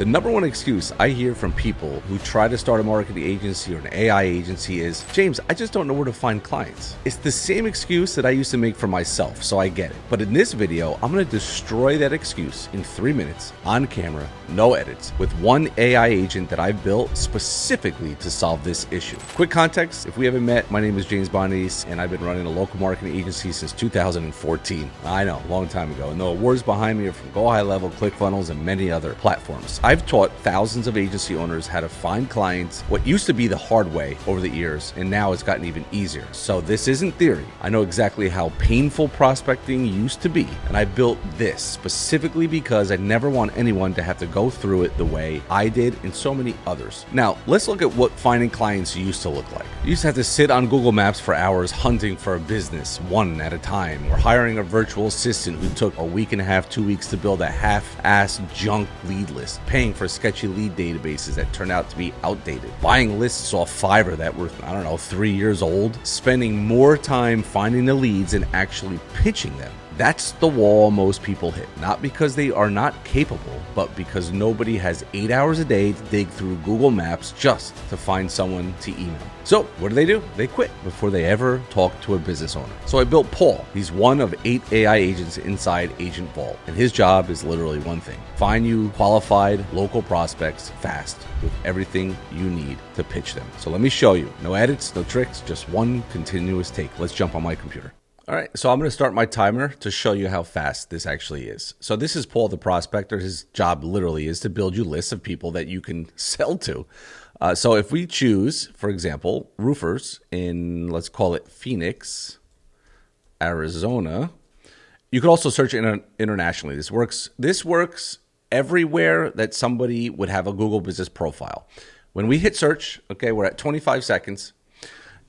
The number one excuse I hear from people who try to start a marketing agency or an AI agency is, James, I just don't know where to find clients. It's the same excuse that I used to make for myself, so I get it. But in this video, I'm going to destroy that excuse in 3 minutes, on camera, no edits, with one AI agent that I've built specifically to solve this issue. Quick context, if we haven't met, my name is James Bondies, and I've been running a local marketing agency since 2014. I know, a long time ago. And the awards behind me are from GoHighLevel, ClickFunnels, and many other platforms. I've taught thousands of agency owners how to find clients, what used to be the hard way over the years, and now it's gotten even easier. So this isn't theory. I know exactly how painful prospecting used to be, and I built this specifically because I never want anyone to have to go through it the way I did and so many others. Now, let's look at what finding clients used to look like. You used to have to sit on Google Maps for hours hunting for a business, one at a time, or hiring a virtual assistant who took a week and a half, 2 weeks to build a half-ass junk lead list, paying for sketchy lead databases that turn out to be outdated, buying lists off Fiverr that were, 3 years old, spending more time finding the leads and actually pitching them. That's the wall most people hit, not because they are not capable, but because nobody has 8 hours a day to dig through Google Maps just to find someone to email. So what do? They quit before they ever talk to a business owner. So I built Paul. He's one of 8 AI agents inside Agent Vault, and his job is literally one thing: find you qualified local prospects fast with everything you need to pitch them. So let me show you. No edits, no tricks, just one continuous take. Let's jump on my computer. All right, so I'm going to start my timer to show you how fast this actually is. So this is Paul the prospector. His job literally is to build you lists of people that you can sell to. So if we choose, for example, roofers in, let's call it Phoenix, Arizona. You could also search internationally. This works everywhere that somebody would have a Google business profile. When we hit search, okay, we're at 25 seconds.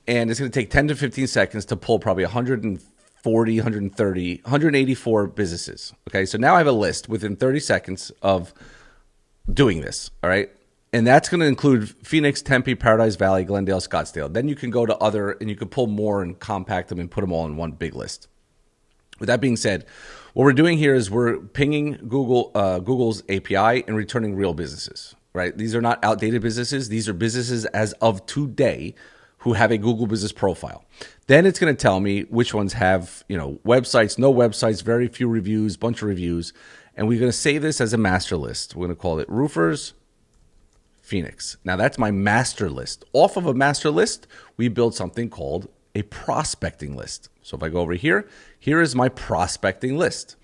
And it's going to take 10 to 15 seconds to pull probably 140, 130, 184 businesses. Okay, so now I have a list within 30 seconds of doing this, all right? And that's going to include Phoenix, Tempe, Paradise Valley, Glendale, Scottsdale. Then you can go to other, and you can pull more and compact them and put them all in one big list. With that being said, what we're doing here is we're pinging Google's API and returning real businesses, right? These are not outdated businesses. These are businesses as of today who have a Google business profile. Then it's going to tell me which ones have, websites, no websites, very few reviews, bunch of reviews. And we're going to save this as a master list. We're going to call it Roofers Phoenix. Now that's my master list. Off of a master list, we build something called a prospecting list. So if I go over here, here is my prospecting list.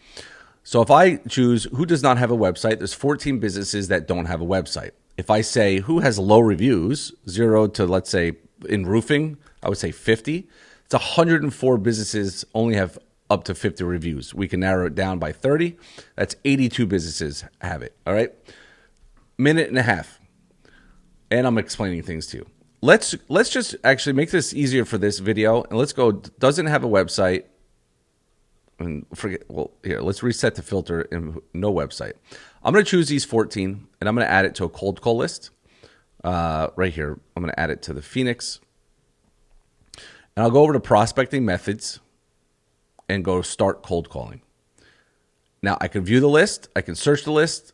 So if I choose who does not have a website, there's 14 businesses that don't have a website. If I say who has low reviews, 0 to, let's say, in roofing, I would say 50. It's 104 businesses only have up to 50 reviews. We can narrow it down by 30. That's 82 businesses have it. All right. Minute and a half. And I'm explaining things to you. Let's just actually make this easier for this video. And let's go, doesn't have a website. And here, let's reset the filter and no website. I'm going to choose these 14 and I'm going to add it to a cold call list. Right here, I'm going to add it to the Phoenix. And I'll go over to prospecting methods and go start cold calling. Now I can view the list, I can search the list,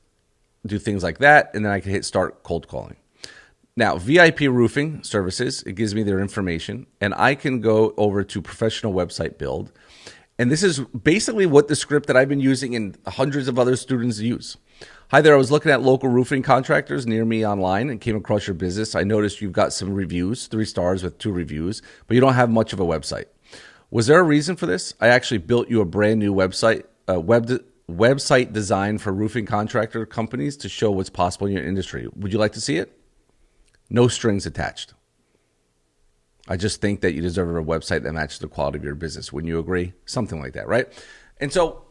do things like that, and then I can hit start cold calling. Now, VIP roofing services, it gives me their information, and I can go over to professional website build. And this is basically what the script that I've been using and hundreds of other students use. Hi there, I was looking at local roofing contractors near me online and came across your business. I noticed you've got some reviews, 3 stars with 2 reviews, but you don't have much of a website. Was there a reason for this? I actually built you a brand new website, website design for roofing contractor companies to show what's possible in your industry. Would you like to see it? No strings attached. I just think that you deserve a website that matches the quality of your business. Wouldn't you agree? Something like that, right? And so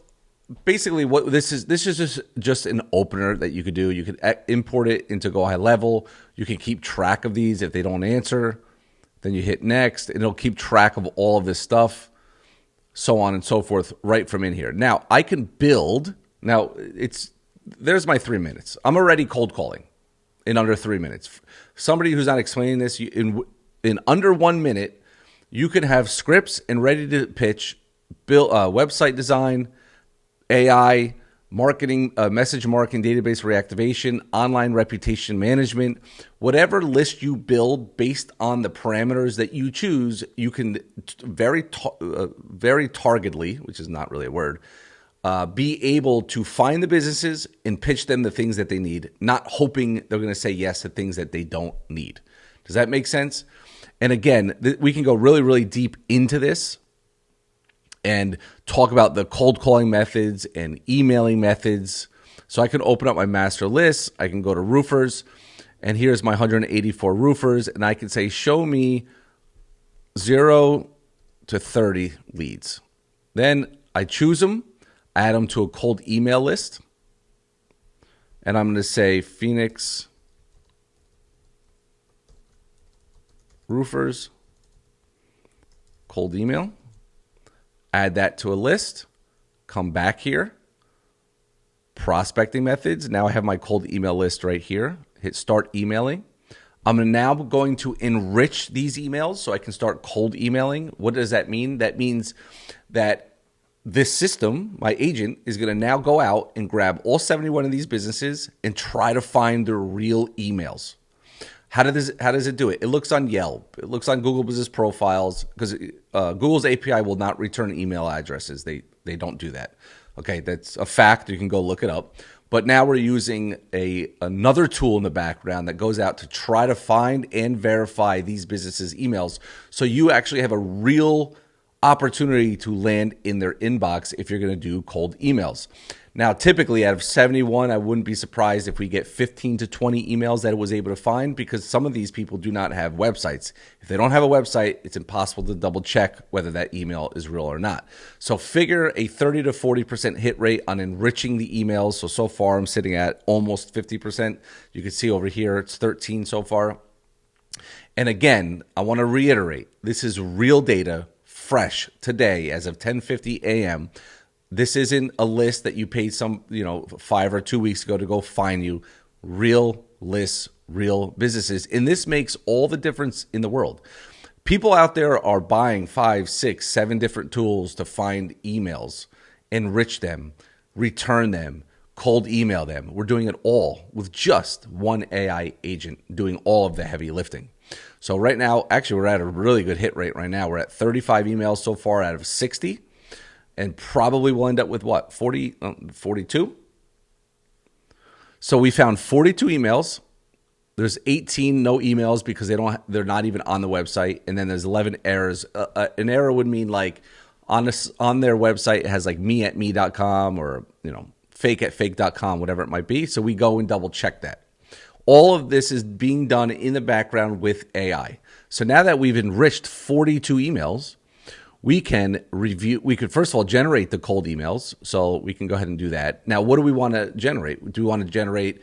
basically what this is just an opener that you could do. You could import it into GoHighLevel. You can keep track of these. If they don't answer, then you hit next. It'll keep track of all of this stuff, so on and so forth, right from in here. Now I can build. Now there's my 3 minutes. I'm already cold calling in under 3 minutes. Somebody who's not explaining this, in under 1 minute, you can have scripts and ready to pitch, build website design, AI, marketing, message marketing, database reactivation, online reputation management, whatever list you build based on the parameters that you choose, you can very targetedly, which is not really a word, be able to find the businesses and pitch them the things that they need, not hoping they're going to say yes to things that they don't need. Does that make sense? And again, we can go really, really deep into this and talk about the cold calling methods and emailing methods. So I can open up my master list. I can go to roofers, and here's my 184 roofers, and I can say, show me 0 to 30 leads. Then I choose them, add them to a cold email list, and I'm going to say Phoenix roofers, cold email. Add that to a list, come back here, prospecting methods. Now I have my cold email list right here. Hit start emailing. I'm now going to enrich these emails so I can start cold emailing. What does that mean? That means that this system, my agent, is going to now go out and grab all 71 of these businesses and try to find their real emails. How does it do it? It looks on Yelp. It looks on Google Business Profiles, because Google's API will not return email addresses. They don't do that. Okay, that's a fact. You can go look it up. But now we're using another tool in the background that goes out to try to find and verify these businesses' emails, so you actually have a real opportunity to land in their inbox if you're going to do cold emails. Now, typically out of 71, I wouldn't be surprised if we get 15 to 20 emails that it was able to find, because some of these people do not have websites. If they don't have a website, it's impossible to double check whether that email is real or not. So figure a 30 to 40% hit rate on enriching the emails. So far I'm sitting at almost 50%. You can see over here it's 13 so far. And again, I want to reiterate, this is real data, fresh today as of 10:50 a.m. This isn't a list that you paid 5 or 2 weeks ago to go find you. Real lists, real businesses. And this makes all the difference in the world. People out there are buying 5, 6, 7 different tools to find emails, enrich them, return them, cold email them. We're doing it all with just one AI agent doing all of the heavy lifting. So right now, actually, we're at a really good hit rate right now. We're at 35 emails so far out of 60. And probably we'll end up with what, 42? So we found 42 emails. There's 18 no emails because they're not even on the website. And then there's 11 errors. An error would mean like on their website it has like me@me.com or fake@fake.com, whatever it might be. So we go and double check that. All of this is being done in the background with AI. So now that we've enriched 42 emails, we can first of all generate the cold emails. So we can go ahead and do that. Now, what do we want to generate? Do we want to generate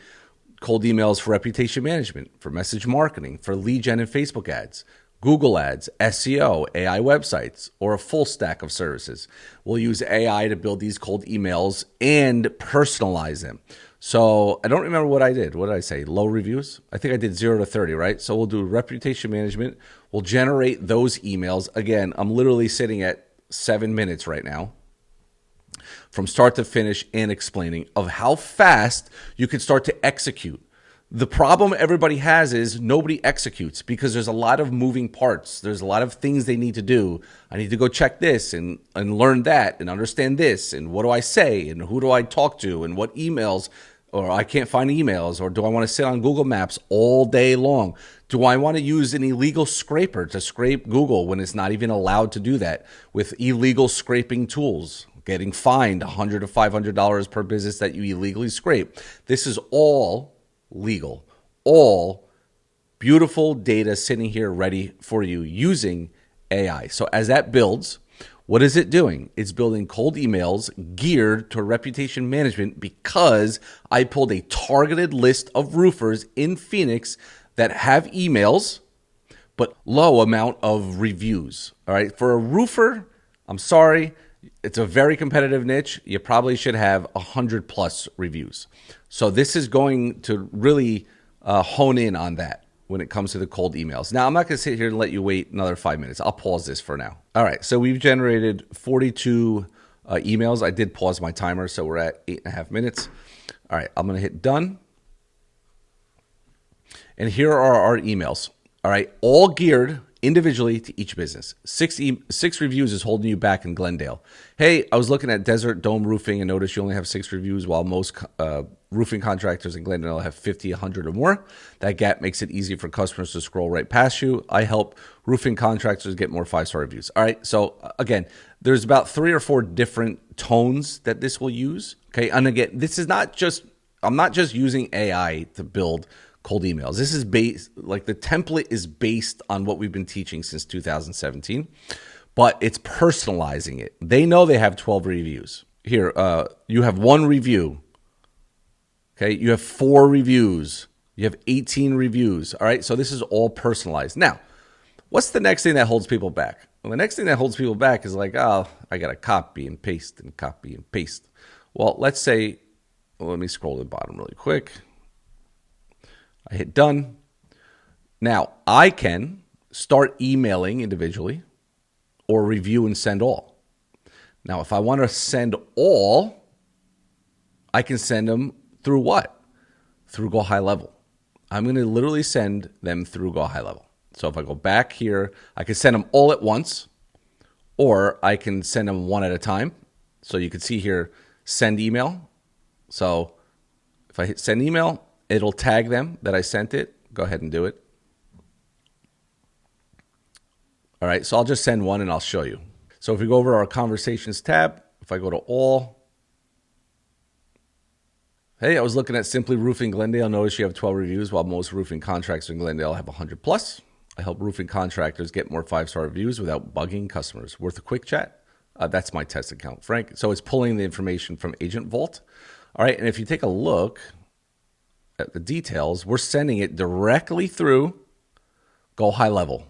cold emails for reputation management, for message marketing, for lead gen and Facebook ads, Google ads, SEO, AI websites, or a full stack of services? We'll use AI to build these cold emails and personalize them. So I don't remember what I did. What did I say? Low reviews? I think I did 0 to 30, right? So we'll do reputation management. We'll generate those emails. Again, I'm literally sitting at 7 minutes right now from start to finish and explaining of how fast you can start to execute. The problem everybody has is nobody executes because there's a lot of moving parts. There's a lot of things they need to do. I need to go check this and learn that and understand this. And what do I say? And who do I talk to? And what emails? Or I can't find emails. Or do I want to sit on Google Maps all day long? Do I want to use an illegal scraper to scrape Google when it's not even allowed to do that with illegal scraping tools? Getting fined $100 to $500 per business that you illegally scrape. This is all legal, all beautiful data sitting here ready for you using AI. So as that builds, what is it doing? It's building cold emails geared to reputation management because I pulled a targeted list of roofers in Phoenix that have emails, but low amount of reviews. All right. For a roofer, I'm sorry, it's a very competitive niche. You probably should have 100 plus reviews. So this is going to really hone in on that when it comes to the cold emails. Now, I'm not going to sit here and let you wait another 5 minutes. I'll pause this for now. All right, so we've generated 42 emails. I did pause my timer, so we're at 8.5 minutes. All right, I'm going to hit done. And here are our emails. All right, all geared individually to each business. 6 reviews is holding you back in Glendale. Hey, I was looking at Desert Dome Roofing and noticed you only have 6 reviews while most roofing contractors in Glendale have 50, 100 or more. That gap makes it easy for customers to scroll right past you. I help roofing contractors get more 5-star reviews. All right, so again, there's about 3 or 4 different tones that this will use. Okay, and again, this is not just, I'm not just using AI to build cold emails. This is based, like the template is based on what we've been teaching since 2017, but it's personalizing it. They know they have 12 reviews. Here, you have 1 review. Okay, you have 4 reviews. You have 18 reviews. All right, so this is all personalized. Now, what's the next thing that holds people back? Well, the next thing that holds people back is like, oh, I got to copy and paste and copy and paste. Well, let's say, well, let me scroll to the bottom really quick. I hit done. Now, I can start emailing individually or review and send all. Now, if I want to send all, I can send them through what? Through GoHighLevel. I'm going to literally send them through GoHighLevel. So if I go back here, I can send them all at once, or I can send them one at a time. So you can see here, send email. So if I hit send email, it'll tag them that I sent it. Go ahead and do it. All right, so I'll just send one and I'll show you. So if we go over our conversations tab, if I go to all, hey, I was looking at Simply Roofing Glendale. Notice you have 12 reviews while most roofing contractors in Glendale have 100 plus. I help roofing contractors get more 5-star reviews without bugging customers. Worth a quick chat? That's my test account, Frank. So it's pulling the information from Agent Vault. All right, and if you take a look at the details, we're sending it directly through GoHighLevel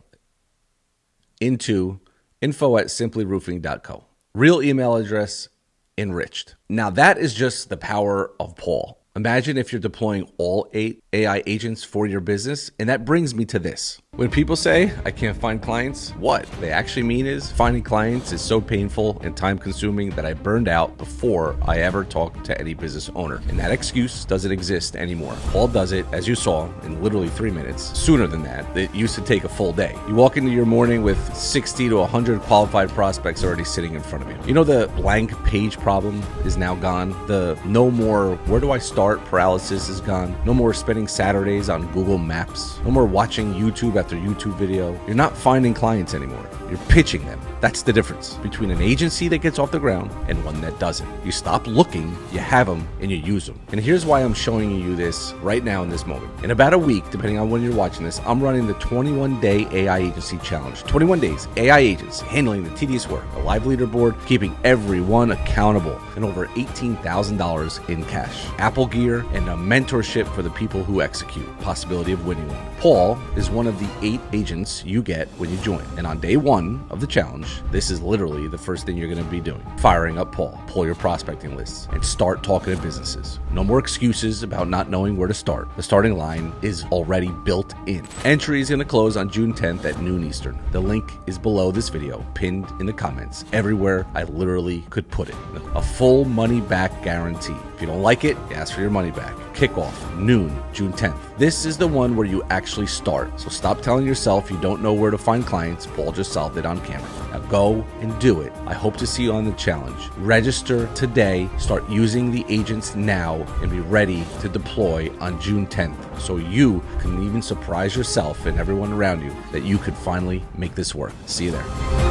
into info@simplyroofing.co. Real email address enriched. Now that is just the power of Paul. Imagine if you're deploying all 8 AI agents for your business. And that brings me to this. When people say, I can't find clients, what they actually mean is finding clients is so painful and time consuming that I burned out before I ever talked to any business owner. And that excuse doesn't exist anymore. Paul does it, as you saw, in literally 3 minutes. Sooner than that, it used to take a full day. You walk into your morning with 60 to 100 qualified prospects already sitting in front of you. You know, the blank page problem is now gone. The no more, where do I start paralysis is gone. No more spending Saturdays on Google Maps. No more watching YouTube after YouTube video. You're not finding clients anymore. You're pitching them. That's the difference between an agency that gets off the ground and one that doesn't. You stop looking, you have them, and you use them. And here's why I'm showing you this right now in this moment. In about a week, depending on when you're watching this, I'm running the 21-day AI Agency Challenge. 21 days, AI agents handling the tedious work, a live leaderboard, keeping everyone accountable, and over $18,000 in cash, Apple gear, and a mentorship for the people who execute. Possibility of winning one. Paul is one of the 8 agents you get when you join. And on day 1 of the challenge, this is literally the first thing you're going to be doing. Firing up Paul. Pull your prospecting lists and start talking to businesses. No more excuses about not knowing where to start. The starting line is already built in. Entry is going to close on June 10th at noon Eastern. The link is below this video, pinned in the comments, everywhere I literally could put it. A full money back guarantee. If you don't like it, ask for your money back. Kickoff, noon, June 10th. This is the one where you actually start. So stop telling yourself you don't know where to find clients. Paul just solved it on camera. Now go and do it. I hope to see you on the challenge. Register today. Start using the agents now and be ready to deploy on June 10th so you can even surprise yourself and everyone around you that you could finally make this work. See you there.